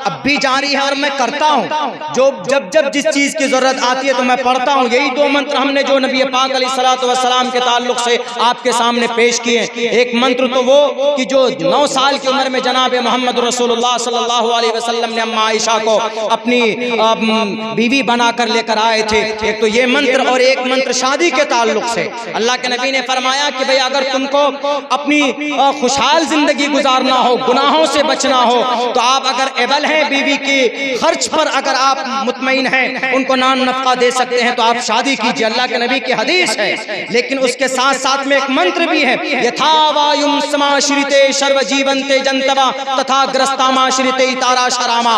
अब भी जारी है और मैं करता हूँ। जो जब जिस चीज की जरूरत आती है तो मैं पढ़ता हूँ। यही 2 मंत्र हमने जो नबी पाक अलैहिस्सलातु वस्सलाम के ताल्लुक से आपके सामने पेश किए। एक मंत्र तो वो कि जो 9 साल की उम्र में जनाब मोहम्मद रसूलुल्लाह सल्लल्लाहु अलैहि वसल्लम ने अम्मा आयशा को अपनी बीवी बनाकर लेकर आए थे। एक तो ये मंत्र और एक मंत्र शादी के ताल्लुक से अल्लाह के नबी ने फरमाया कि भाई अगर तुमको अपनी खुशहाल जिंदगी गुजारना हो, गुनाहों से बचना हो, तो आप अगर एबल हैं, बीवी के खर्च पर अगर आप मुतमईन हैं, उनको नान नफका दे सकते हैं, तो आप शादी कीजिए। अल्लाह के नबी की हदीस है। लेकिन उसके साथ साथ में एक मंत्र भी है, यथा वायुम समाश्रिते सर्व जीवंते जंतवा तथा ग्रस्तामाश्रिते इतारा शरामा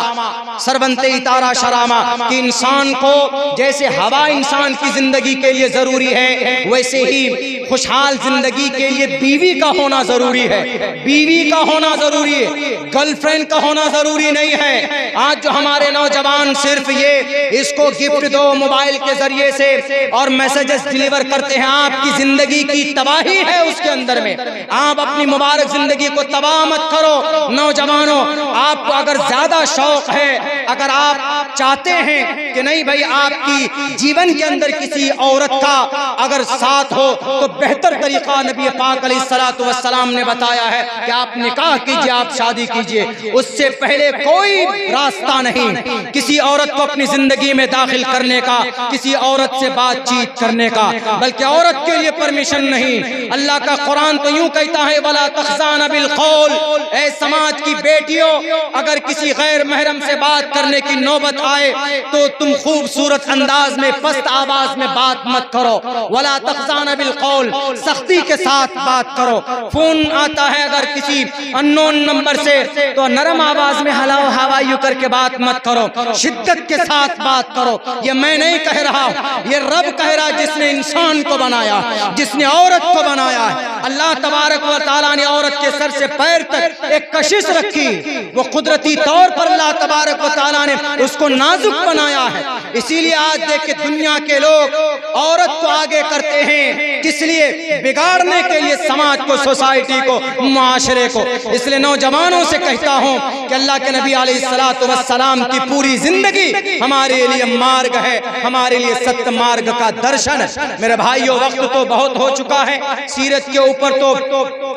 सर्वंते इतारा शरामा, कि इंसान को जैसे हवा इंसान की जिंदगी के लिए जरूरी है, वैसे ही खुशहाल जिंदगी के लिए बीवी का होना जरूरी है। बीवी का होना जरूरी है, गर्लफ्रेंड का होना जरूरी नहीं है। आज जो हमारे नौजवान सिर्फ ये इसको गिफ्ट दो मोबाइल के जरिए से और मैसेजेस डिलीवर करते हैं, आपकी जिंदगी की तबाही है उसके अंदर में। आप अपनी मुबारक जिंदगी को तबाह मत करो। नौजवानों, आपको अगर ज्यादा शौक है, अगर आप चाहते हैं कि नहीं भाई आपकी जीवन के अंदर किसी औरत का अगर साथ हो, तो बेहतर तरीका नबी पाक अलैहिस्सलातु वस्सलाम ने बताया है कि आप निकाह कीजिए, आप शादी कीजिए। उससे पहले कोई रास्ता नहीं किसी औरत को अपनी जिंदगी में दाखिल करने का, किसी औरत से बातचीत करने का, बल्कि औरत के लिए परमिशन नहीं। अल्लाह का कुरान तो यूं कहता है, वला तखज़ान बिल कौल, ऐ समाज की बेटियों, अगर किसी गैर महरम से बात करने की नौबत आए तो तुम खूबसूरत अंदाज में, पस्त आवाज में बात मत करो। वला तखज़ान बिल कौल, सख्ती के साथ बात करो। फोन आता है अगर किसी अननोन नंबर से, तो नरम आवाज में हलाओ हवाई करके बात मत करो, शिद्दत के साथ बात करो। ये मैं नहीं कह रहा, ये रब कह रहा, जिसने इंसान को बनाया, जिसने औरत को बनाया है। अल्लाह तबारक व तआला ने औरत के सर से पैर तक एक कशिश रखी, वो कुदरती तौर पर अल्लाह तबारक व तआला ने उसको नाजुक बनाया है। इसीलिए आज देखिए दुनिया के लोग औरत को आगे करते हैं, किस लिए? बिगाड़ने के लिए समाज को, सोसाइटी को, मुआशरे को। इसलिए नौजवानों से कहता हूं कि अल्लाह के नबी अलैहिस्सलातु वस्सलाम की पूरी जिंदगी हमारे लिए मार्ग है, हमारे लिए सत्य मार्ग का दर्शन। मेरे भाइयों, वक्त तो बहुत हो चुका है, सीरत के ऊपर तो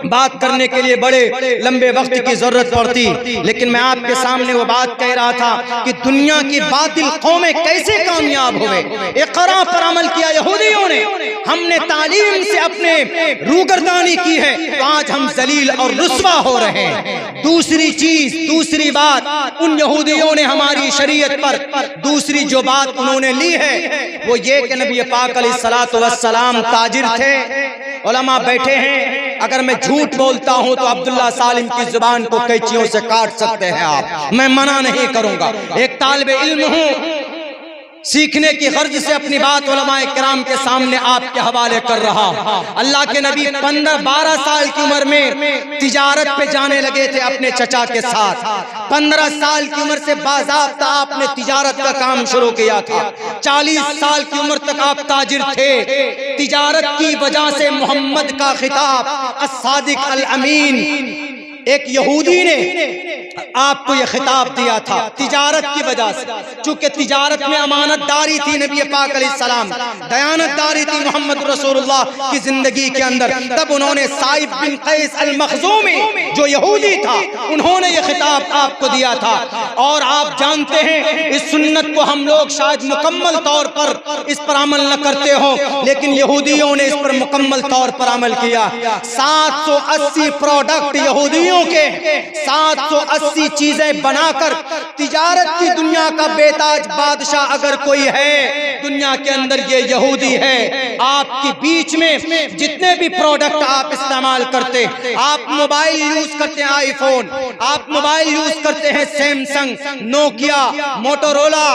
बात करने के लिए बड़े लंबे वक्त की जरूरत पड़ती, लेकिन मैं आपके सामने वो बात कह रहा था कि दुनिया की बातिल कौमें कैसे कामयाब हुए। इक़रा पर अमल किया यहूदियों ने, हमने तालीम से अपने रूगर्दानी की है, तो आज हम जलील और रुस्वा हो रहे हैं। दूसरी चीज, दूसरी बात, उन यहूदियों ने हमारी शरीयत पर दूसरी जो बात उन्होंने ली है वो ये कि नबी पाक अलैहिस्सलातु वस्सलाम ताजिर थे। उलमा बैठे हैं, अगर मैं झूठ बोलता हूं तो अब्दुल्ला सालिम की जुबान को कैंचियों से काट सकते हैं आप, मैं मना नहीं करूंगा। एक तालिबे इल्म हूं, सीखने की गर्ज से अपनी बात उलमाए किराम के सामने आपके हवाले कर रहा। अल्लाह के नबी 15-12 साल की उम्र में तिजारत पे जाने लगे थे अपने चचा के साथ। 15 साल की उम्र से बाज़ाब्ता आपने तिजारत का काम शुरू किया था। 40 साल की उम्र तक आप ताजिर थे। तिजारत की वजह से मोहम्मद का खिताब अस-सादिक अल-अमीन, एक यहूदी ने आपको यह खिताब दिया था तिजारत की वजह से। चूंकि तिजारत में अमानतदारी थी नबी पाक अलैहिस्सलाम, दयानतदारी थी मोहम्मद रसूलुल्लाह की जिंदगी के अंदर, तब उन्होंने साइब बिन कैस अल मखजूमी जो यहूदी था, उन्होंने यह खिताब आपको दिया था। और आप जानते हैं इस सुन्नत को हम लोग शायद मुकम्मल तौर पर इस पर अमल न करते हो, लेकिन यहूदियों ने इस पर मुकम्मल तौर पर अमल किया। 780 प्रोडक्ट यहूदियों के, 780 चीजें बनाकर तिजारत की दुनिया का बेताज बादशाह अगर कोई है दुनिया के अंदर, ये यहूदी है। आपके बीच में जितने भी प्रोडक्ट आप इस्तेमाल करते, आप मोबाइल यूज करते हैं आईफोन, आप मोबाइल यूज करते हैं सैमसंग, नोकिया, मोटोरोला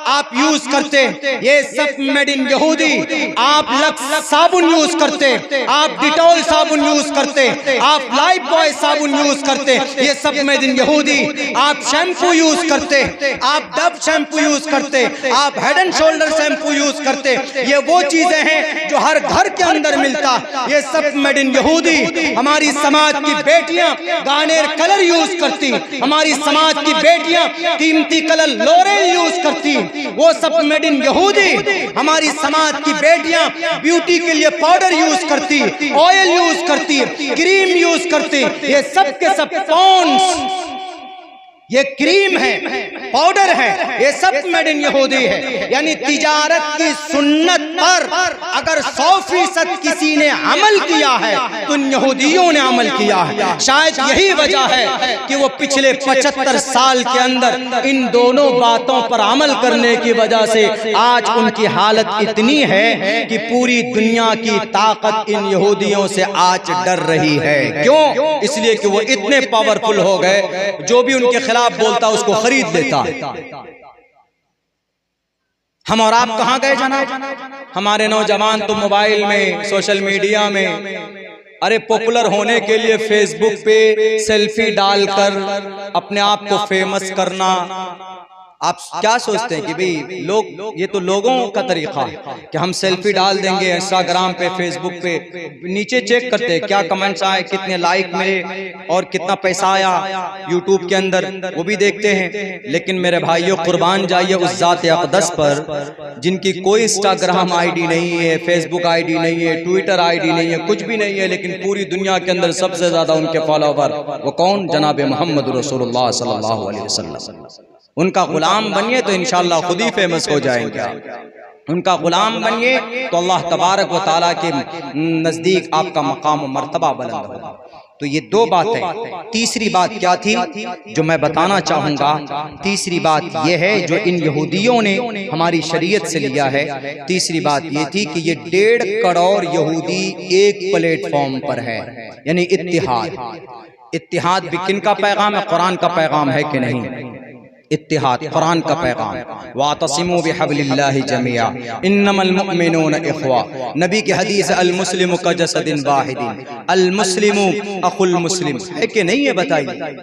आप यूज करते, ये सब मेड इन यहूदी। आप लक्स साबुन यूज करते, आप डिटॉल साबुन यूज करते, आप लाइफ बॉय साबुन यूज करते, ये सब मेड इन यहूदी यहूदी, आप शैम्पू यूज करते, आप डब शैम्पू यूज करते, आप head and shoulder shampoo use करते, ये वो चीजें हैं जो हर घर के अंदर मिलता, ये सब मेड इन यहूदी। हमारी समाज की बेटियां गार्नियर कलर यूज करती, हमारी समाज की बेटियां कीमती कलर लोरेल यूज करती, वो सब मेड इन यहूदी। हमारी समाज की बेटियां ब्यूटी के लिए पाउडर यूज करती, ऑयल यूज करती, क्रीम यूज करती, ये सब के सब पॉन्ड्स, ये क्रीम है, पाउडर है, ये सब मेड इन यहूदी है। यानी तिजारत की सुन्नत पर अगर 100% किसी ने अमल किया है तो यहूदियों ने अमल किया है। शायद यही वजह है कि वो पिछले 75 साल के अंदर इन दोनों बातों पर अमल करने की वजह से आज उनकी हालत इतनी है कि पूरी दुनिया की ताकत इन यहूदियों से आज डर रही है। क्यों? इसलिए कि वो इतने पावरफुल हो गए, जो भी उनके खिलाफ बोलता उसको खरीद लेता। हम और आप कहां गए जनाब? हमारे नौजवान तो मोबाइल में, सोशल मीडिया में, अरे पॉपुलर होने के लिए फेसबुक पे सेल्फी डालकर अपने आप को फेमस करना। आप क्या सोचते हैं कि भाई लोग, ये तो लोगों का तरीका है कि हम सेल्फी डाल देंगे इंस्टाग्राम पे, फेसबुक पे, नीचे चेक करते हैं क्या कमेंट्स आए, कितने लाइक मिले और कितना पैसा आया यूट्यूब के अंदर, वो भी देखते हैं। लेकिन मेरे भाइयों, कुर्बान जाइए उस ज़ात अक़दस पर जिनकी कोई इंस्टाग्राम आईडी नहीं है, फेसबुक आईडी नहीं है, ट्विटर आईडी नहीं है, कुछ भी नहीं है, लेकिन पूरी दुनिया के अंदर सबसे ज्यादा उनके फॉलोवर वो कौन? जनाब मोहम्मद रसूलुल्लाह सल्लल्लाहु अलैहि वसल्लम। उनका गुलाम बनिए तो इंशाअल्लाह खुद ही फेमस हो जाएंगे। उनका गुलाम बनिए तो अल्लाह तबारक व तआला के नजदीक आपका मकाम व मर्तबा बुलंद होगा। तो ये दो बातें। तीसरी बात क्या थी जो मैं बताना चाहूंगा? तीसरी बात ये है जो इन यहूदियों ने हमारी शरीयत से लिया है। तीसरी बात ये थी कि ये 1.5 करोड़ यहूदी एक प्लेटफॉर्म पर है, यानी इत्तिहाद। इत्तिहाद भी किन का पैगाम है? कुरान का पैगाम है कि नहीं? इत्तिहाद कुरान का पैगाम। वातसिमू बिहब्लिल्लाहि जमीआ इन्नमल मुमिनून इख्वा। नबी की हदीस अल मुस्लिमु कजसदिन वाहिदिन, अल मुस्लिमु अखुल मुस्लिम, है कि नहीं है? बताइए।